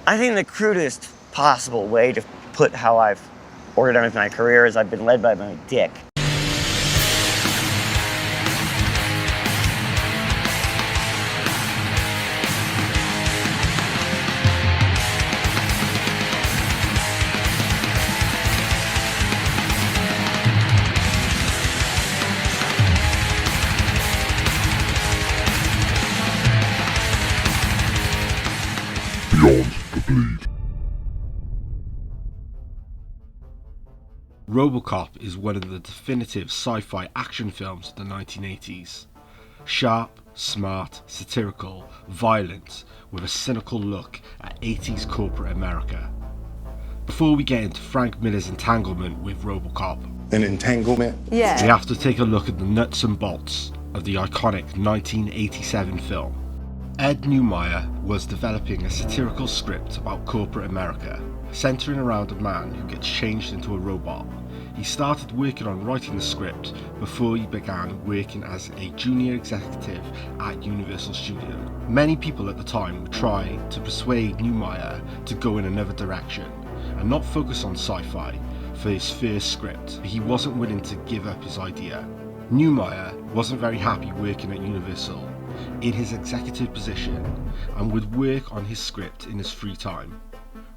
I think the crudest possible way to put how I've organized my career is I've been led by my dick. Robocop is one of the definitive sci-fi action films of the 1980s. Sharp, smart, satirical, violent, with a cynical look at 80s corporate America. Before we get into Frank Miller's entanglement with Robocop, an entanglement? Yeah. we have to take a look at the nuts and bolts of the iconic 1987 film. Ed Neumeier was developing a satirical script about corporate America, centering around a man who gets changed into a robot. He started working on writing the script before he began working as a junior executive at Universal Studios. Many people at the time would try to persuade Neumeier to go in another direction and not focus on sci-fi for his first script, but he wasn't willing to give up his idea. Neumeier wasn't very happy working at Universal in his executive position and would work on his script in his free time.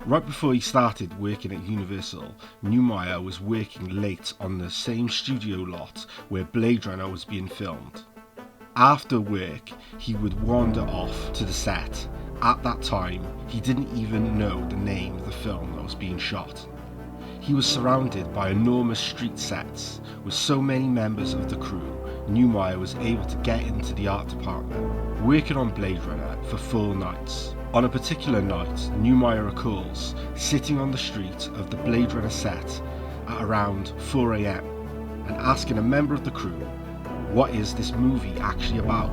Right before he started working at Universal, Neumeier was working late on the same studio lot where Blade Runner was being filmed. After work, he would wander off to the set. At that time, he didn't even know the name of the film that was being shot. He was surrounded by enormous street sets. With so many members of the crew, Neumeier was able to get into the art department, working on Blade Runner for full nights. On a particular night, Neumeier recalls sitting on the street of the Blade Runner set at around 4 AM and asking a member of the crew, "What is this movie actually about?"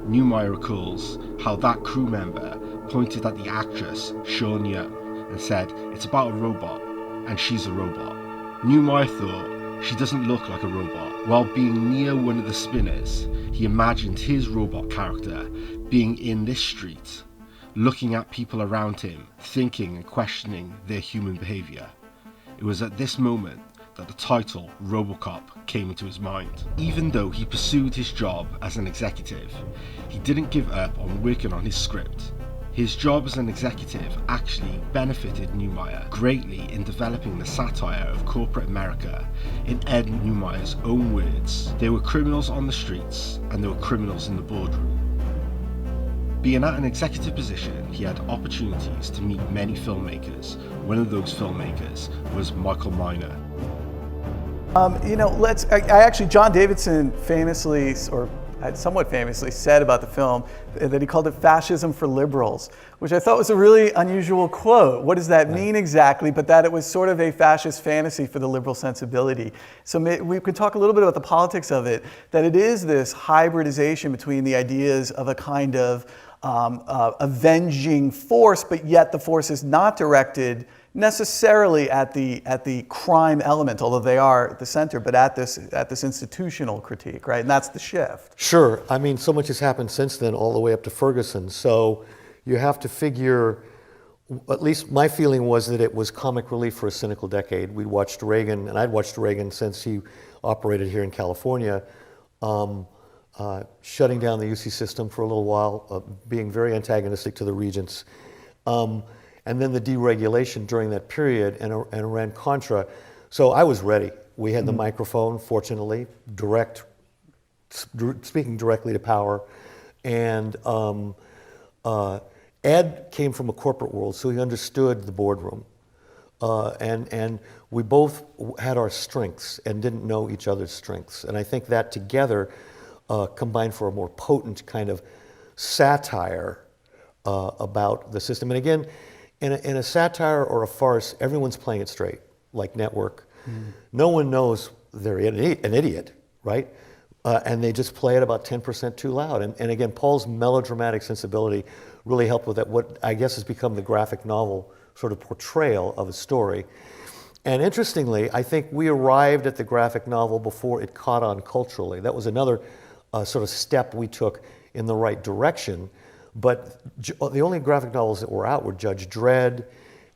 Neumeier recalls how that crew member pointed at the actress, Sean Young, and said, "It's about a robot, and she's a robot." Neumeier thought, "She doesn't look like a robot." While being near one of the spinners, he imagined his robot character being in this street, looking at people around him, thinking and questioning their human behaviour. It was at this moment that the title Robocop came into his mind. Even though he pursued his job as an executive, he didn't give up on working on his script. His job as an executive actually benefited Neumeier greatly in developing the satire of corporate America. In Ed Neumeier's own words, there were criminals on the streets and there were criminals in the boardroom. Being at an executive position, he had opportunities to meet many filmmakers. One of those filmmakers was Michael Miner. Jon Davison famously, or somewhat famously, said about the film that he called it fascism for liberals, which I thought was a really unusual quote. What does that mean exactly? But that it was sort of a fascist fantasy for the liberal sensibility. So we could talk a little bit about the politics of it, that it is this hybridization between the ideas of a kind of avenging force, but yet the force is not directed necessarily at the crime element, although they are at the center, but at this institutional critique, right? And that's the shift. Sure. I mean, so much has happened since then, all the way up to Ferguson. So you have to figure, at least my feeling was that it was comic relief for a cynical decade. We watched Reagan, and I'd watched Reagan since he operated here in California, shutting down the UC system for a little while, being very antagonistic to the regents. And then the deregulation during that period and Iran-Contra. So I was ready. We had the microphone, fortunately, speaking directly to power. And Ed came from a corporate world, so he understood the boardroom. And we both had our strengths and didn't know each other's strengths. And I think that together combined for a more potent kind of satire about the system. And again, in a satire or a farce, everyone's playing it straight, like Network. No one knows they're an idiot, right? And they just play it about 10% too loud. And again, Paul's melodramatic sensibility really helped with that, what I guess has become the graphic novel sort of portrayal of a story. And interestingly, I think we arrived at the graphic novel before it caught on culturally. That was another sort of step we took in the right direction. But the only graphic novels that were out were Judge Dredd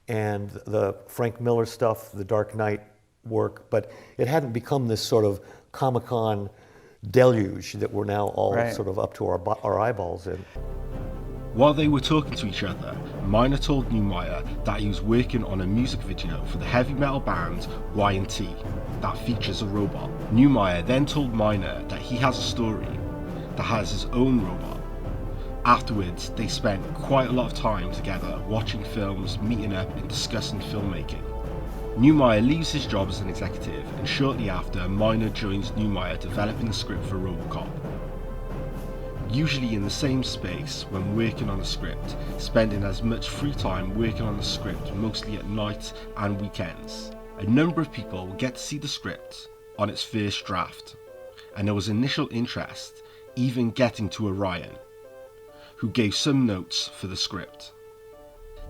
and the Frank Miller stuff, the Dark Knight work, but it hadn't become this sort of Comic-Con deluge that we're now all sort of up to our eyeballs in. While they were talking to each other, Miner told Neumeier that he was working on a music video for the heavy metal band Y&T that features a robot. Neumeier then told Miner that he has a story that has his own robot. Afterwards, they spent quite a lot of time together watching films, meeting up and discussing filmmaking. Neumeier leaves his job as an executive, and shortly after, Miner joins Neumeier developing the script for Robocop. Usually in the same space when working on the script, spending as much free time working on the script mostly at night and weekends. A number of people will get to see the script on its first draft, and there was initial interest even getting to Orion, who gave some notes for the script.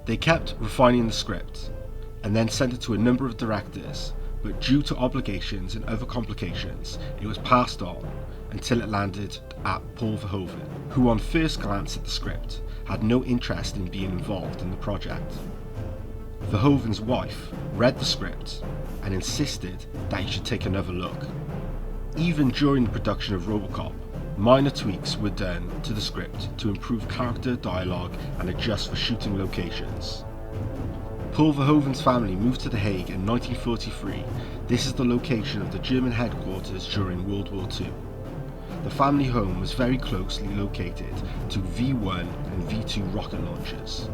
They kept refining the script and then sent it to a number of directors, but due to obligations and other complications, it was passed on until it landed at Paul Verhoeven, who on first glance at the script had no interest in being involved in the project. Verhoeven's wife read the script and insisted that he should take another look. Even during the production of Robocop, minor tweaks were done to the script to improve character dialogue and adjust for shooting locations. Paul Verhoeven's family moved to The Hague in 1943. This is the location of the German headquarters during World War II. The family home was very closely located to V-1 and V-2 rocket launchers.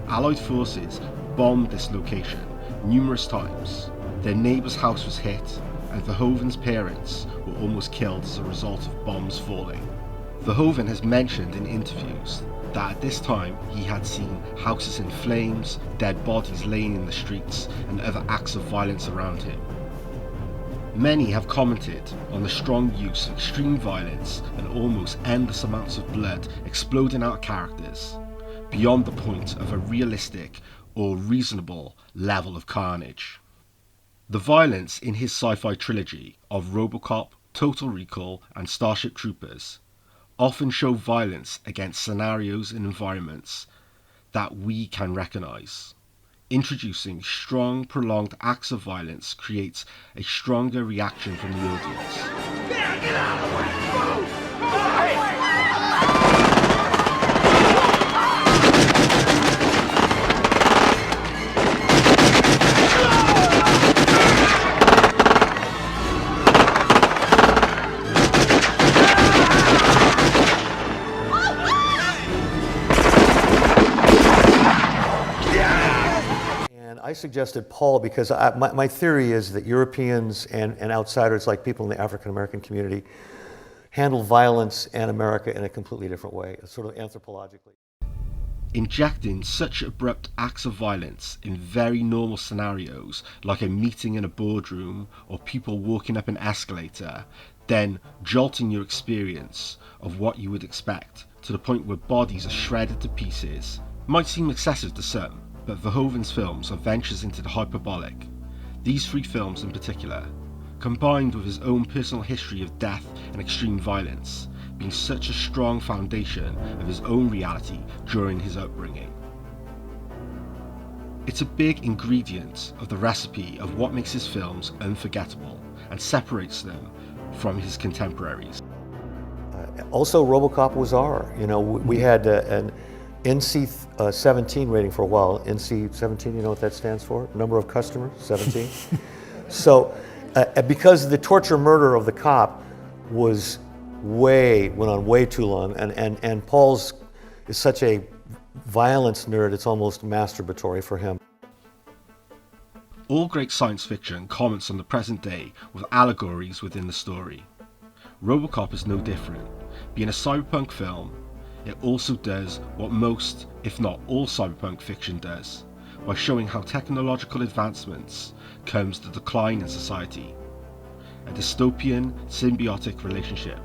Allied forces bombed this location numerous times. Their neighbour's house was hit, and Verhoeven's parents were almost killed as a result of bombs falling. Verhoeven has mentioned in interviews that at this time he had seen houses in flames, dead bodies laying in the streets, and other acts of violence around him. Many have commented on the strong use of extreme violence and almost endless amounts of blood exploding out of characters, beyond the point of a realistic or reasonable level of carnage. The violence in his sci-fi trilogy of Robocop, Total Recall, and Starship Troopers often show violence against scenarios and environments that we can recognize. Introducing strong, prolonged acts of violence creates a stronger reaction from the audience. Get out of the way! Move! I suggested Paul because my theory is that Europeans and outsiders, like people in the African American community, handle violence and America in a completely different way, sort of anthropologically. Injecting such abrupt acts of violence in very normal scenarios, like a meeting in a boardroom or people walking up an escalator, then jolting your experience of what you would expect to the point where bodies are shredded to pieces, might seem excessive to some. But Verhoeven's films are ventures into the hyperbolic. These three films in particular, combined with his own personal history of death and extreme violence, being such a strong foundation of his own reality during his upbringing. It's a big ingredient of the recipe of what makes his films unforgettable and separates them from his contemporaries. Also, Robocop was R. You know, we had an NC-17 rating for a while. NC-17, you know what that stands for? Number of customers, 17. So, because the torture murder of the cop went on way too long, and Paul's is such a violence nerd, it's almost masturbatory for him. All great science fiction comments on the present day with allegories within the story. Robocop is no different. Being a cyberpunk film, it also does what most, if not all, cyberpunk fiction does, by showing how technological advancements comes the decline in society. A dystopian, symbiotic relationship.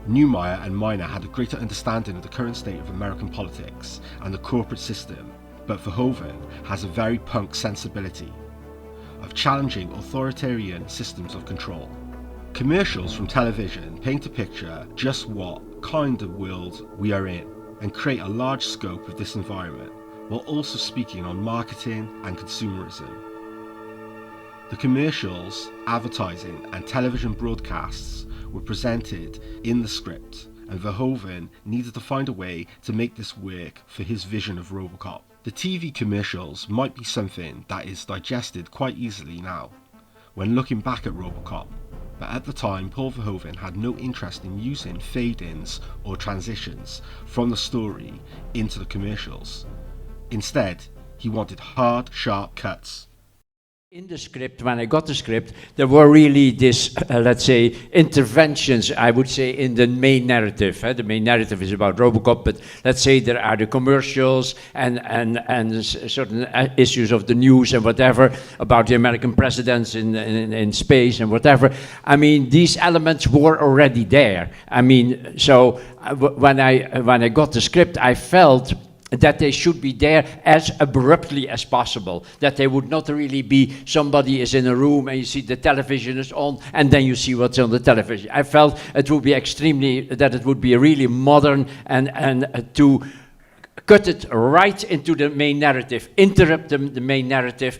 Neumeier and Miner had a greater understanding of the current state of American politics and the corporate system, but Verhoeven has a very punk sensibility of challenging authoritarian systems of control. Commercials from television paint a picture just what kind of world we are in. and create a large scope of this environment, while also speaking on marketing and consumerism. The commercials, advertising and television broadcasts were presented in the script, and Verhoeven needed to find a way to make this work for his vision of Robocop. The TV commercials might be something that is digested quite easily now, when looking back at Robocop, but at the time Paul Verhoeven had no interest in using fade-ins or transitions from the story into the commercials. Instead, he wanted hard, sharp cuts. In the script, when I got the script, there were really this, let's say, interventions, I would say, in the main narrative. The main narrative is about Robocop, but let's say there are the commercials and certain issues of the news and whatever, about the American presidents in space and whatever. I mean, these elements were already there. I mean, so when I got the script, I felt that they should be there as abruptly as possible, that they would not really be somebody is in a room and you see the television is on and then you see what's on the television. I felt it would be it would be really modern and to cut it right into the main narrative, interrupt the main narrative,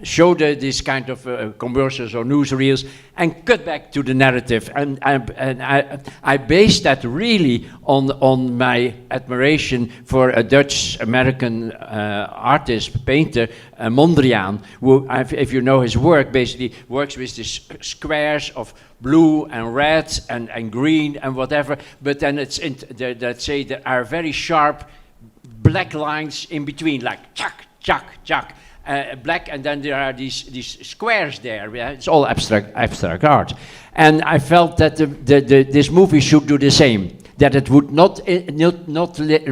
show this kind of commercials or newsreels, and cut back to the narrative. And I based that really on my admiration for a Dutch-American artist, painter, Mondrian, who, if you know his work, basically works with these squares of blue and red and green and whatever, but then let's say there are very sharp black lines in between, like chuck, chuck, chuck, black, and then there are these squares there. Yeah? It's all abstract art, and I felt that this movie should do the same. That it would not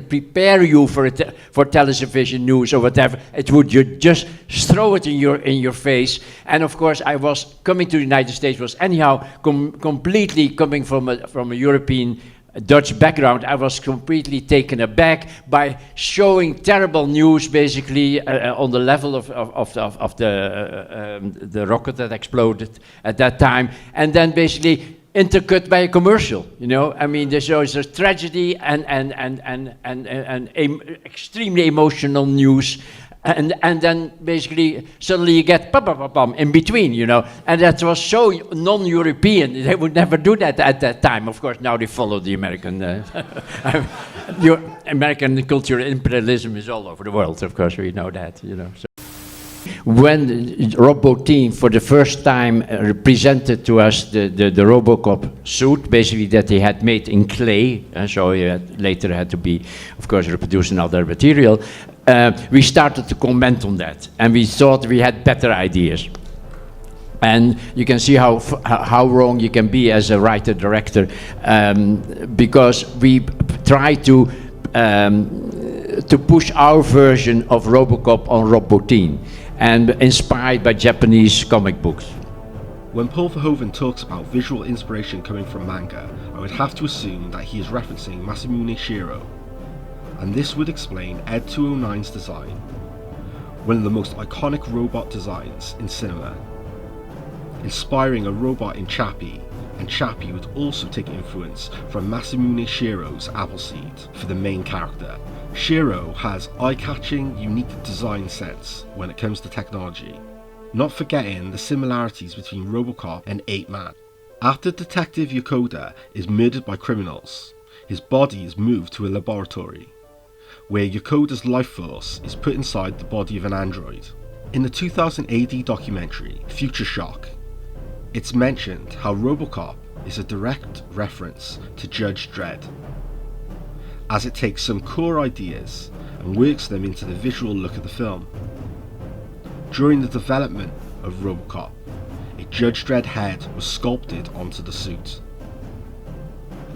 prepare you for television news or whatever. It would just throw it in your face. And of course, I was coming to the United States was anyhow completely coming from a European Dutch background. I was completely taken aback by showing terrible news, basically on the level of the rocket that exploded at that time, and then basically intercut by a commercial. You know, I mean, there's a tragedy and extremely emotional news. And then basically suddenly you get in between, you know, and that was so non-European. They would never do that at that time. Of course, now they follow the American American culture. Imperialism is all over the world. Of course, we know that, you know. So when Rob Bottin for the first time presented to us the Robocop suit, basically that he had made in clay, so he later had to be, of course, reproduced in other material. We started to comment on that, and we thought we had better ideas. And you can see how wrong you can be as a writer-director, because we try to push our version of Robocop on Rob Bottin, and inspired by Japanese comic books. When Paul Verhoeven talks about visual inspiration coming from manga, I would have to assume that he is referencing Masamune Shirow. And this would explain Ed 209's design, one of the most iconic robot designs in cinema, inspiring a robot in Chappie, and Chappie would also take influence from Masamune Shirow's Appleseed for the main character. Shiro has eye-catching, unique design sense when it comes to technology, not forgetting the similarities between Robocop and Ape Man. After Detective Yokoda is murdered by criminals, his body is moved to a laboratory, where Yokoda's life force is put inside the body of an android. In the 2000 AD documentary, Future Shock, it's mentioned how Robocop is a direct reference to Judge Dredd, as it takes some core ideas and works them into the visual look of the film. During the development of Robocop, a Judge Dredd head was sculpted onto the suit.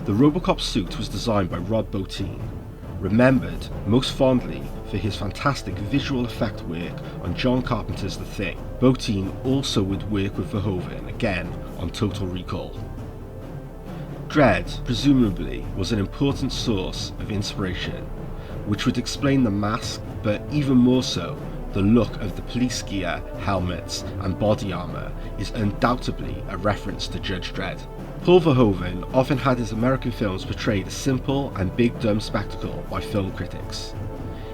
The Robocop suit was designed by Rob Bottin, remembered most fondly for his fantastic visual effect work on John Carpenter's The Thing. Bottin also would work with Verhoeven again on Total Recall. Dredd, presumably, was an important source of inspiration, which would explain the mask, but even more so, the look of the police gear, helmets, and body armour is undoubtedly a reference to Judge Dredd. Paul Verhoeven often had his American films portrayed as simple and big dumb spectacle by film critics.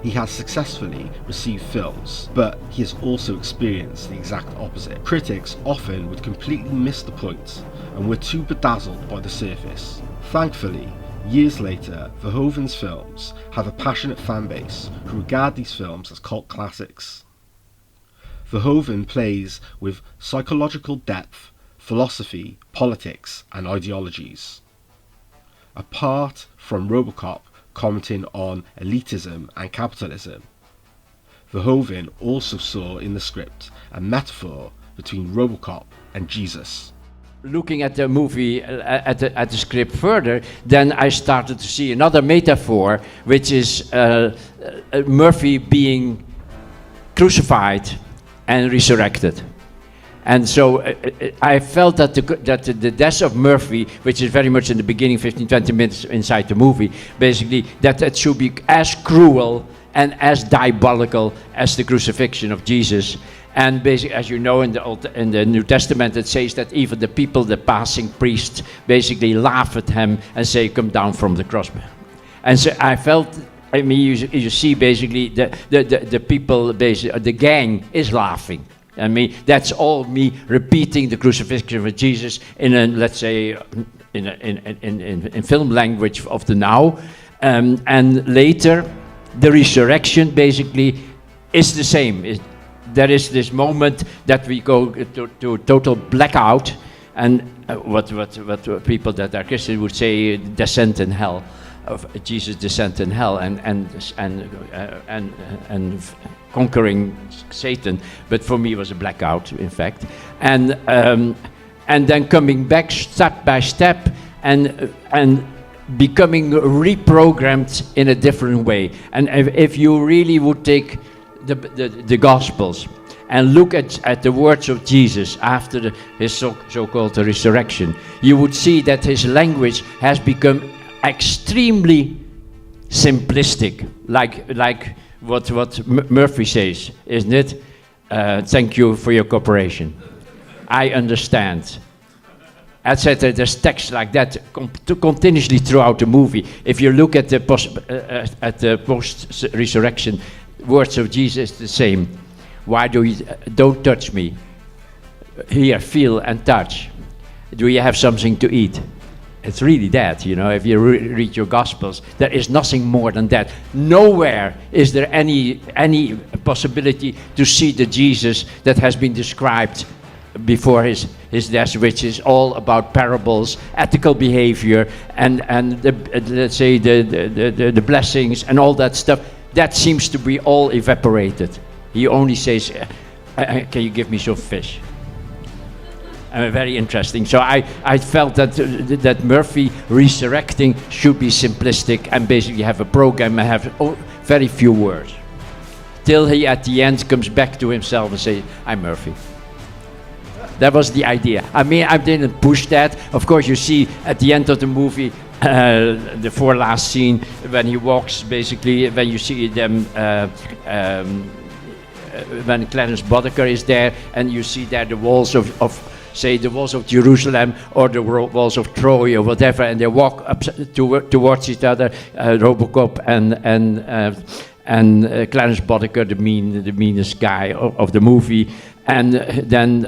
He has successfully received films, but he has also experienced the exact opposite. Critics often would completely miss the point and were too bedazzled by the surface. Thankfully, years later, Verhoeven's films have a passionate fan base who regard these films as cult classics. Verhoeven plays with psychological depth, philosophy, politics, and ideologies. Apart from Robocop commenting on elitism and capitalism, Verhoeven also saw in the script a metaphor between Robocop and Jesus. Looking at the movie, at the script further, then I started to see another metaphor, which is Murphy being crucified and resurrected. And so I felt that the death of Murphy, which is very much in the beginning, 15-20 minutes inside the movie, basically, that it should be as cruel and as diabolical as the crucifixion of Jesus. And basically, as you know, in the New Testament, it says that even the people, the passing priests, basically laugh at him and say, "Come down from the cross." And so I felt, I mean, you see basically the people, basically, the gang is laughing. I mean, that's all me repeating the crucifixion of Jesus in a, let's say, in film language of the now. And later, the resurrection basically is the same. There is this moment that we go to total blackout, and what people that are Christian would say, descent in hell, of Jesus' descent in hell, and conquering Satan. But for me, it was a blackout, in fact, and then coming back step by step, and becoming reprogrammed in a different way. And if you really would take the Gospels and look at the words of Jesus after his so-called resurrection, you would see that his language has become extremely simplistic, like what Murphy says, isn't it? Thank you for your cooperation. I understand. Etc. There's text like that continuously throughout the movie. If you look at the post-resurrection words of Jesus, the same. Why don't touch me? Here, feel and touch. Do you have something to eat? It's really that, you know, if you read your Gospels, there is nothing more than that. Nowhere is there any possibility to see the Jesus that has been described before his death, which is all about parables, ethical behavior, and let's say the blessings and all that stuff. That seems to be all evaporated. He only says, "Can you give me some fish?" Very interesting. So I felt that Murphy resurrecting should be simplistic and basically have a program and have very few words, till he at the end comes back to himself and say, "I'm Murphy." That was the idea. I mean, I didn't push that. Of course, you see at the end of the movie, the last scene when he walks, basically, when you see them, when Clarence Boddicker is there, and you see there the walls of say the walls of Jerusalem or the walls of Troy or whatever, and they walk up towards each other, Robocop and Clarence Boddicker, the meanest guy of the movie, and then.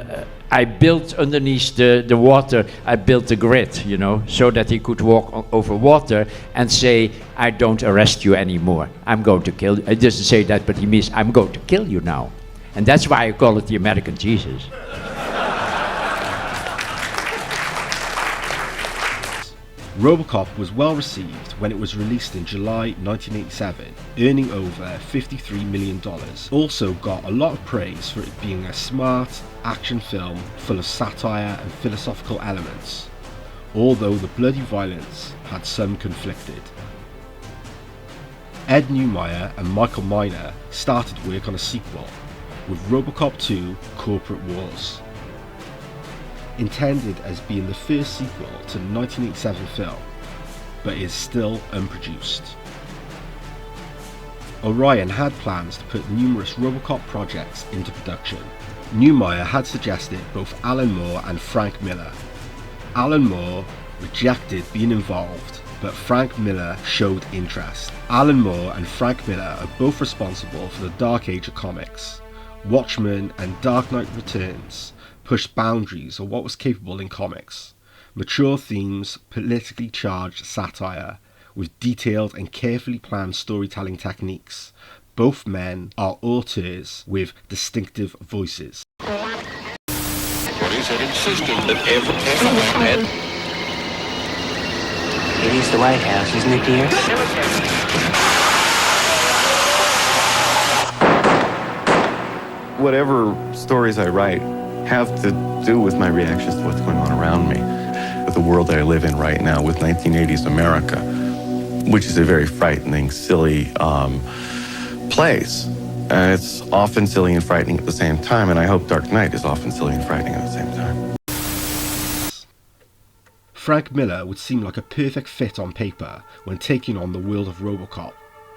I built underneath the water, I built a grid, you know, so that he could walk over water and say, "I don't arrest you anymore. I'm going to kill you." He doesn't say that, but he means, "I'm going to kill you now." And that's why I call it the American Jesus. Robocop was well received when it was released in July 1987, earning over $53 million. Also got a lot of praise for it being a smart action film full of satire and philosophical elements, although the bloody violence had some conflicted. Ed Neumeier and Michael Miner started work on a sequel, with Robocop 2 Corporate Wars. Intended as being the first sequel to the 1987 film, but is still unproduced. Orion had plans to put numerous Robocop projects into production. Neumeier had suggested both Alan Moore and Frank Miller. Alan Moore rejected being involved, but Frank Miller showed interest. Alan Moore and Frank Miller are both responsible for the Dark Age of comics. Watchmen and Dark Knight Returns pushed boundaries of what was capable in comics. Mature themes, politically charged satire, with detailed and carefully planned storytelling techniques. Both men are auteurs with distinctive voices. Police had insisted that every It is the White House, isn't it, dear? Whatever stories I write have to do with my reactions to what's going on around me, with the world that I live in right now, with 1980s America, which is a very frightening, silly place. And it's often silly and frightening at the same time, and I hope Dark Knight is often silly and frightening at the same time. Frank Miller would seem like a perfect fit on paper when taking on the world of Robocop.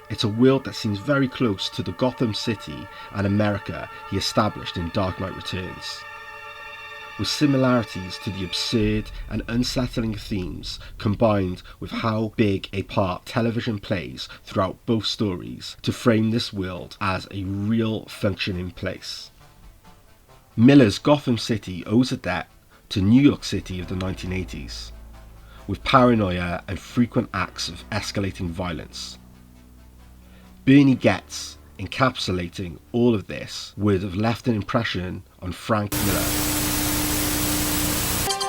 It's a world that seems very close to the Gotham City and America he established in Dark Knight Returns, with similarities to the absurd and unsettling themes combined with how big a part television plays throughout both stories to frame this world as a real functioning place. Miller's Gotham City owes a debt to New York City of the 1980s, with paranoia and frequent acts of escalating violence. Bernie Getz, encapsulating all of this, would have left an impression on Frank Miller.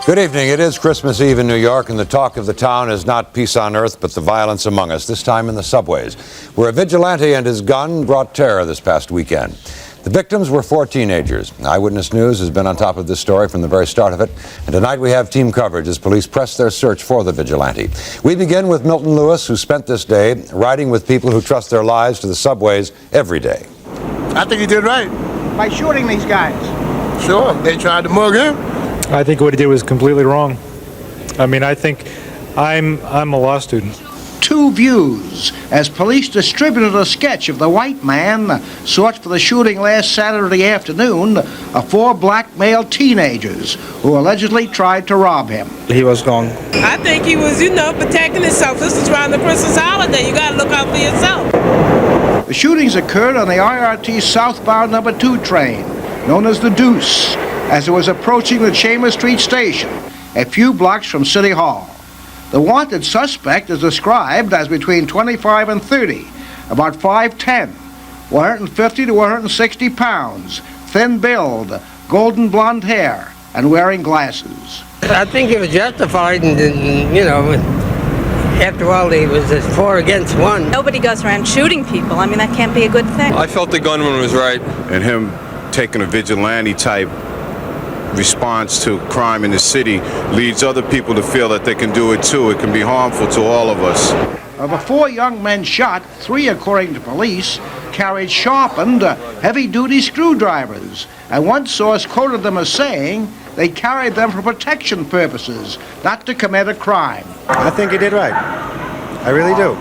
Good evening. It is Christmas Eve in New York, and the talk of the town is not peace on earth, but the violence among us, this time in the subways, where a vigilante and his gun brought terror this past weekend. The victims were 4 teenagers. Eyewitness News has been on top of this story from the very start of it, and tonight we have team coverage as police press their search for the vigilante. We begin with Milton Lewis, who spent this day riding with people who trust their lives to the subways every day. I think he did right. By shooting these guys. Sure, they tried to mug him. I think what he did was completely wrong. I mean, I think I'm a law student. 2 views as police distributed a sketch of the white man sought for the shooting last Saturday afternoon of 4 black male teenagers who allegedly tried to rob him. He was gone. I think he was, protecting himself. This is around the Christmas holiday. You got to look out for yourself. The shootings occurred on the IRT southbound number 2 train, known as the Deuce, as it was approaching the Chambers Street station, a few blocks from City Hall. The wanted suspect is described as between 25 and 30, about 5'10", 150 to 160 pounds, thin build, golden blonde hair, and wearing glasses. I think it was justified, and after all, he was 4 against 1. Nobody goes around shooting people. I mean, that can't be a good thing. I felt the gunman was right, and him taking a vigilante type response to crime in the city leads other people to feel that they can do it too. It can be harmful to all of us. Of the 4 young men shot, 3, according to police, carried sharpened, heavy-duty screwdrivers, and one source quoted them as saying they carried them for protection purposes, not to commit a crime. I think he did right. I really do.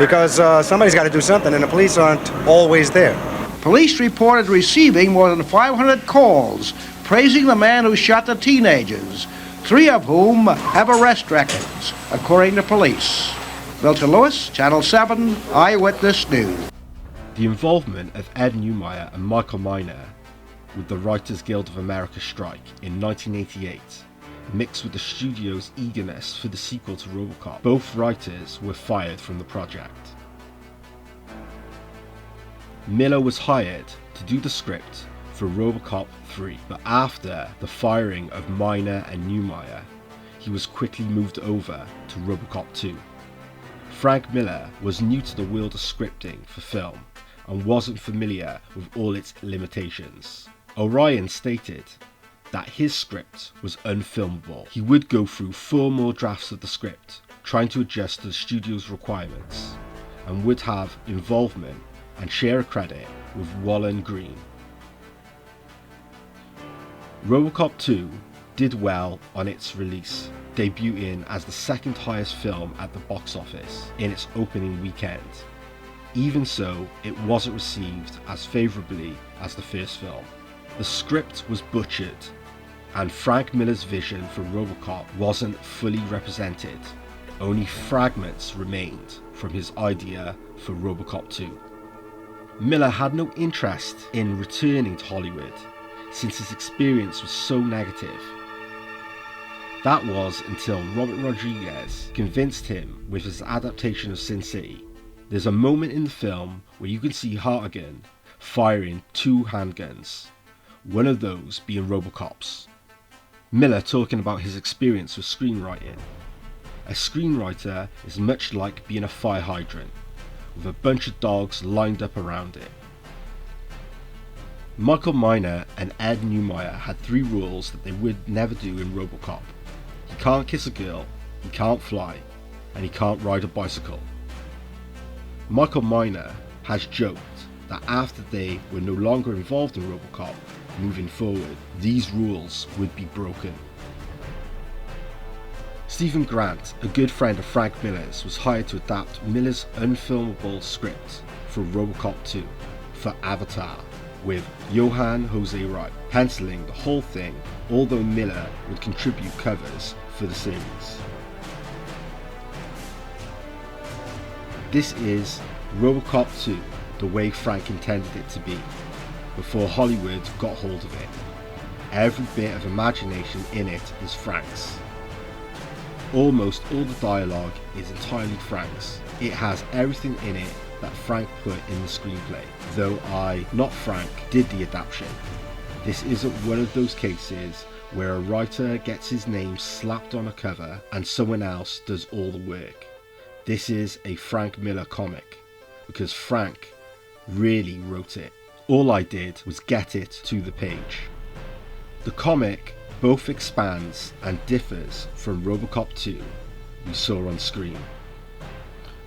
Because somebody's got to do something, and the police aren't always there. Police reported receiving more than 500 calls praising the man who shot the teenagers, 3 of whom have arrest records, according to police. Milton Lewis, Channel 7, Eyewitness News. The involvement of Ed Neumeier and Michael Miner with the Writers Guild of America strike in 1988, mixed with the studio's eagerness for the sequel to Robocop, both writers were fired from the project. Miller was hired to do the script for Robocop 3, but after the firing of Miner and Neumeier, he was quickly moved over to Robocop 2. Frank Miller was new to the world of scripting for film and wasn't familiar with all its limitations. Orion stated that his script was unfilmable. He would go through 4 more drafts of the script, trying to adjust to the studio's requirements, and would have involvement and share a credit with Wallen Green. Robocop 2 did well on its release, debuting as the 2nd highest film at the box office in its opening weekend. Even so, it wasn't received as favourably as the first film. The script was butchered, and Frank Miller's vision for Robocop wasn't fully represented. Only fragments remained from his idea for Robocop 2. Miller had no interest in returning to Hollywood since his experience was so negative. That was until Robert Rodriguez convinced him with his adaptation of Sin City. There's a moment in the film where you can see Hartigan firing 2 handguns, one of those being Robocop's. Miller talking about his experience with screenwriting. A screenwriter is much like being a fire hydrant, with a bunch of dogs lined up around it. Michael Miner and Ed Neumeier had 3 rules that they would never do in Robocop. He can't kiss a girl, he can't fly, and he can't ride a bicycle. Michael Miner has joked that after they were no longer involved in Robocop, moving forward, these rules would be broken. Stephen Grant, a good friend of Frank Miller's, was hired to adapt Miller's unfilmable script for Robocop 2 for Avatar, with Johan Jose Wright penciling the whole thing, although Miller would contribute covers for the series. This is Robocop 2 the way Frank intended it to be, before Hollywood got hold of it. Every bit of imagination in it is Frank's. Almost all the dialogue is entirely Frank's. It has everything in it that Frank put in the screenplay, though I, not Frank, did the adaptation. This isn't one of those cases where a writer gets his name slapped on a cover and someone else does all the work. This is a Frank Miller comic, because Frank really wrote it. All I did was get it to the page. The comic both expands and differs from Robocop 2 we saw on screen.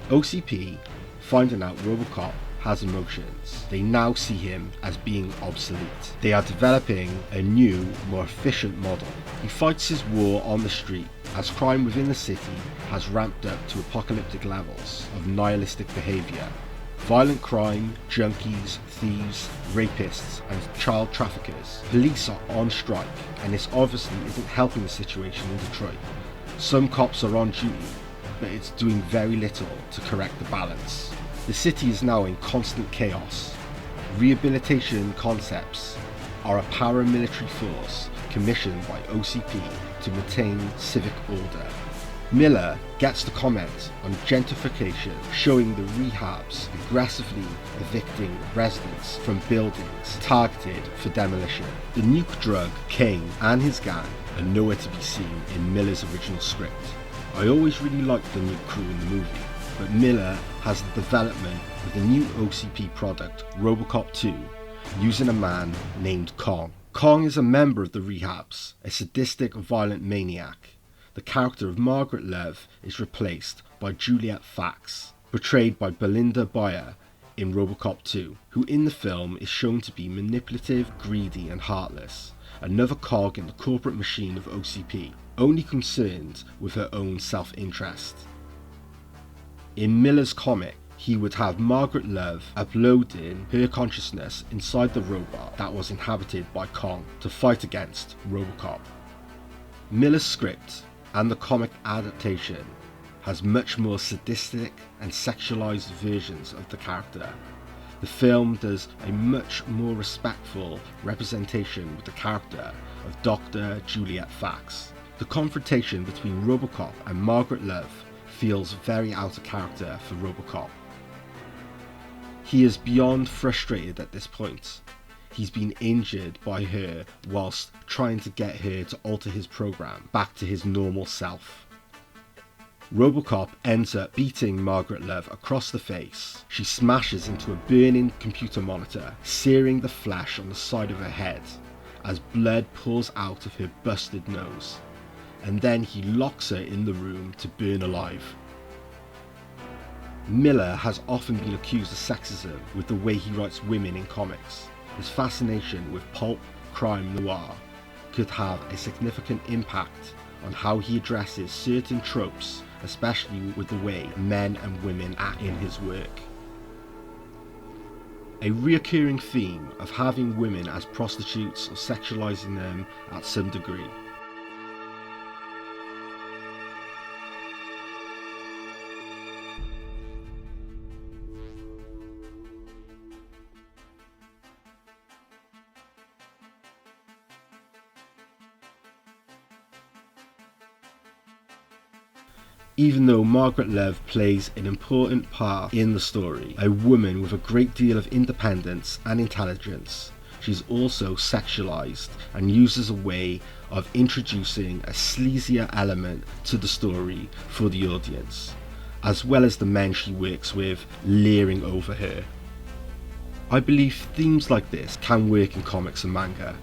OCP, finding out Robocop has emotions, they now see him as being obsolete. They are developing a new, more efficient model. He fights his war on the street as crime within the city has ramped up to apocalyptic levels of nihilistic behaviour. Violent crime, junkies, thieves, rapists and child traffickers. Police are on strike, and this obviously isn't helping the situation in Detroit. Some cops are on duty, but it's doing very little to correct the balance. The city is now in constant chaos. Rehabilitation Concepts are a paramilitary force commissioned by OCP to maintain civic order. Miller gets to comment on gentrification, showing the rehabs aggressively evicting residents from buildings targeted for demolition. The nuke drug Kane and his gang are nowhere to be seen in Miller's original script. I always really liked the nuke crew in the movie, but Miller has the development with a new OCP product, Robocop 2, using a man named Kong. Kong is a member of the rehabs, a sadistic, violent maniac. The character of Margaret Love is replaced by Juliet Fax, portrayed by Belinda Bayer in Robocop 2, who in the film is shown to be manipulative, greedy and heartless, another cog in the corporate machine of OCP, only concerned with her own self-interest. In Miller's comic, he would have Margaret Love uploading her consciousness inside the robot that was inhabited by Kong to fight against Robocop. Miller's script and the comic adaptation has much more sadistic and sexualized versions of the character. The film does a much more respectful representation with the character of Dr. Juliet Fax. The confrontation between Robocop and Margaret Love feels very out of character for Robocop. He is beyond frustrated at this point. He's been injured by her whilst trying to get her to alter his program back to his normal self. Robocop ends up beating Margaret Love across the face. She smashes into a burning computer monitor, searing the flesh on the side of her head as blood pours out of her busted nose. And then he locks her in the room to burn alive. Miller has often been accused of sexism with the way he writes women in comics. His fascination with pulp crime noir could have a significant impact on how he addresses certain tropes, especially with the way men and women act in his work. A reoccurring theme of having women as prostitutes or sexualizing them at some degree. Even though Margaret Love plays an important part in the story, a woman with a great deal of independence and intelligence, she's also sexualized and used as a way of introducing a sleazier element to the story for the audience, as well as the men she works with leering over her. I believe themes like this can work in comics and manga,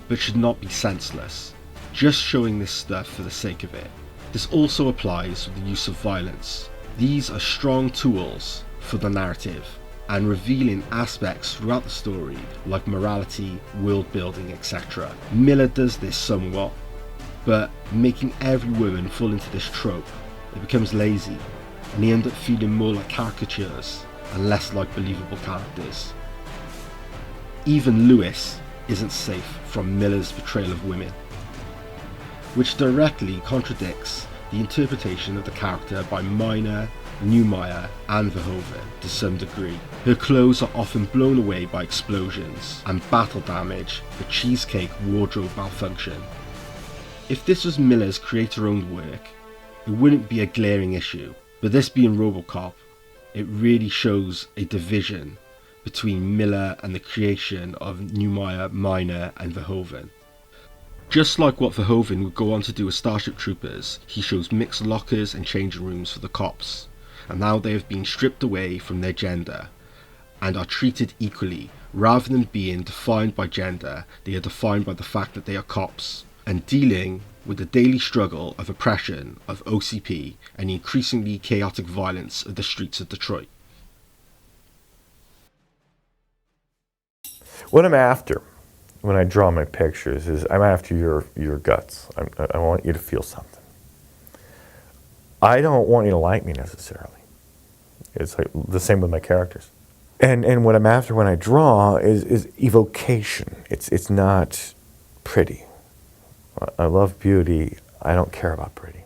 but should not be senseless, just showing this stuff for the sake of it. This also applies with the use of violence. These are strong tools for the narrative and revealing aspects throughout the story like morality, world building, etc. Miller does this somewhat, but making every woman fall into this trope, it becomes lazy and they end up feeling more like caricatures and less like believable characters. Even Lewis isn't safe from Miller's portrayal of women, which directly contradicts the interpretation of the character by Miner, Neumeier and Verhoeven to some degree. Her clothes are often blown away by explosions and battle damage for cheesecake wardrobe malfunction. If this was Miller's creator-owned work, it wouldn't be a glaring issue, but this being Robocop, it really shows a division between Miller and the creation of Neumeier, Miner and Verhoeven. Just like what Verhoeven would go on to do with Starship Troopers, he shows mixed lockers and changing rooms for the cops, and now they have been stripped away from their gender and are treated equally. Rather than being defined by gender, they are defined by the fact that they are cops, and dealing with the daily struggle of oppression of OCP and the increasingly chaotic violence of the streets of Detroit. What I'm after when I draw my pictures is I'm after your guts. I want you to feel something. I don't want you to like me necessarily. It's like the same with my characters. And what I'm after when I draw is evocation. It's not pretty. I love beauty. I don't care about pretty.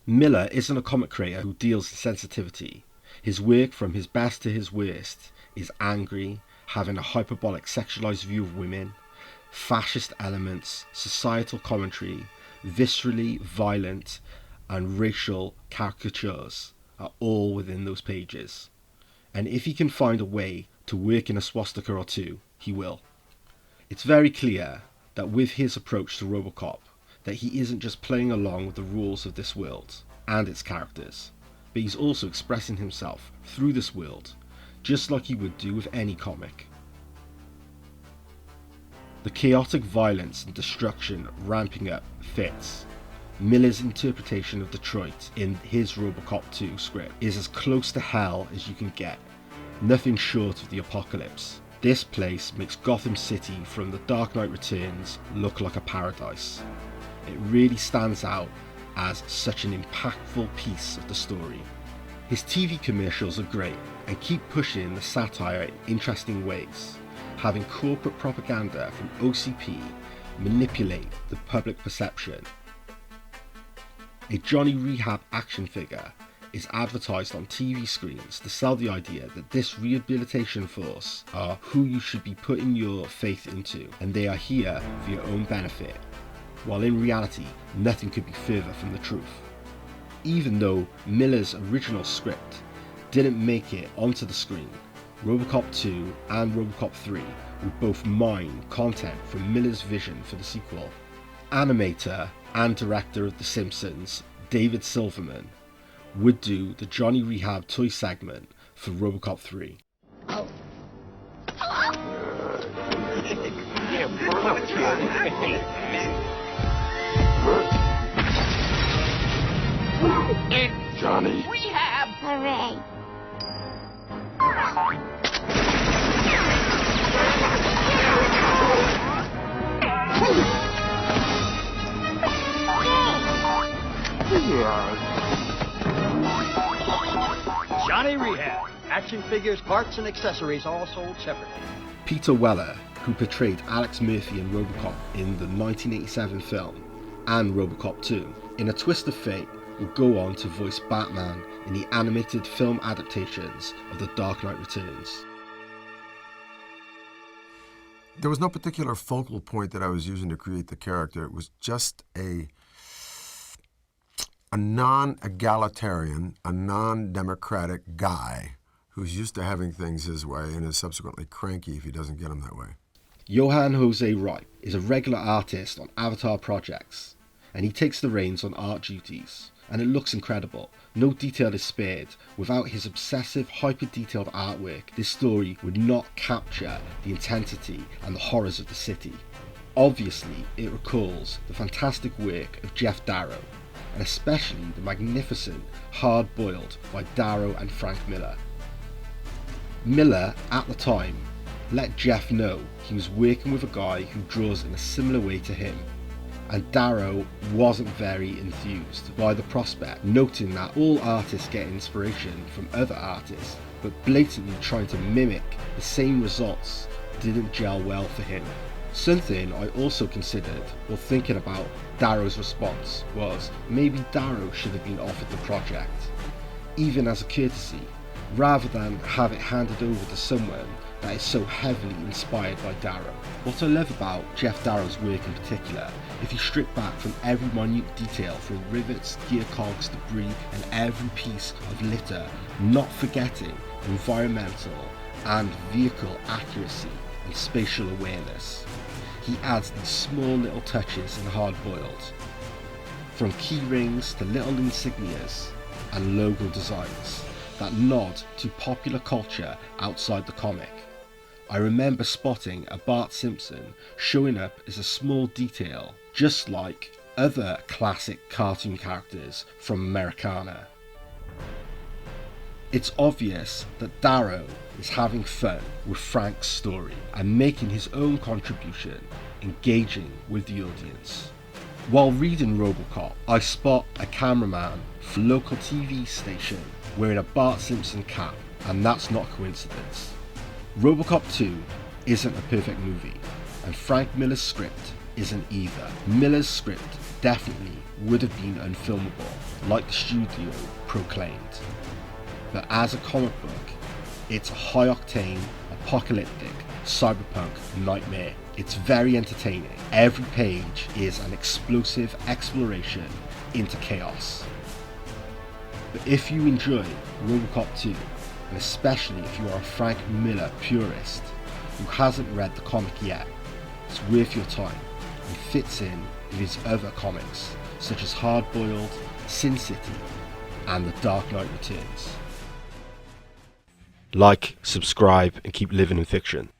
Miller isn't a comic creator who deals in sensitivity. His work, from his best to his worst, is angry, having a hyperbolic sexualized view of women, fascist elements, societal commentary, viscerally violent and racial caricatures are all within those pages. And if he can find a way to work in a swastika or two, he will. It's very clear that with his approach to Robocop, that he isn't just playing along with the rules of this world and its characters, but he's also expressing himself through this world, just like he would do with any comic. The chaotic violence and destruction ramping up fits. Miller's interpretation of Detroit in his Robocop 2 script is as close to hell as you can get, nothing short of the apocalypse. This place makes Gotham City from The Dark Knight Returns look like a paradise. It really stands out as such an impactful piece of the story. His TV commercials are great and keep pushing the satire in interesting ways, having corporate propaganda from OCP manipulate the public perception. A Johnny Rehab action figure is advertised on TV screens to sell the idea that this rehabilitation force are who you should be putting your faith into, and they are here for your own benefit, while in reality nothing could be further from the truth. Even though Miller's original script didn't make it onto the screen, Robocop 2 and Robocop 3 would both mine content from Miller's vision for the sequel. Animator and director of The Simpsons, David Silverman, would do the Johnny Rehab toy segment for Robocop 3. Johnny. Rehab! Hooray! Johnny Rehab. Action figures, parts, and accessories all sold separately. Peter Weller, who portrayed Alex Murphy in Robocop in the 1987 film and Robocop 2, in a twist of fate, will go on to voice Batman in the animated film adaptations of The Dark Knight Returns. There was no particular focal point that I was using to create the character. It was just a non-egalitarian, a non-democratic guy who's used to having things his way and is subsequently cranky if he doesn't get them that way. Johan Jose Wright is a regular artist on Avatar projects, and he takes the reins on art duties, and it looks incredible. No detail is spared. Without his obsessive, hyper-detailed artwork, this story would not capture the intensity and the horrors of the city. Obviously, it recalls the fantastic work of Jeff Darrow, and especially the magnificent Hard Boiled by Darrow and Frank Miller. Miller, at the time, let Jeff know he was working with a guy who draws in a similar way to him, and Darrow wasn't very enthused by the prospect, noting that all artists get inspiration from other artists, but blatantly trying to mimic the same results didn't gel well for him. Something I also considered while thinking about Darrow's response was maybe Darrow should have been offered the project, even as a courtesy, rather than have it handed over to someone that is so heavily inspired by Darrow. What I love about Jeff Darrow's work in particular, if you strip back from every minute detail from rivets, gear cogs, debris and every piece of litter, not forgetting environmental and vehicle accuracy and spatial awareness, he adds these small little touches in Hard Boiled, from key rings to little insignias and logo designs that nod to popular culture outside the comic. I remember spotting a Bart Simpson showing up as a small detail, just like other classic cartoon characters from Americana. It's obvious that Darrow is having fun with Frank's story and making his own contribution, engaging with the audience. While reading Robocop, I spot a cameraman for local TV station wearing a Bart Simpson cap, and that's not coincidence. Robocop 2 isn't a perfect movie, and Frank Miller's script isn't either. Miller's script definitely would have been unfilmable, like the studio proclaimed. But as a comic book, it's a high-octane, apocalyptic, cyberpunk nightmare. It's very entertaining. Every page is an explosive exploration into chaos. But if you enjoy Robocop 2, and especially if you are a Frank Miller purist who hasn't read the comic yet, it's worth your time and fits in with his other comics such as Hard Boiled, Sin City and The Dark Knight Returns. Like, subscribe and keep living in fiction.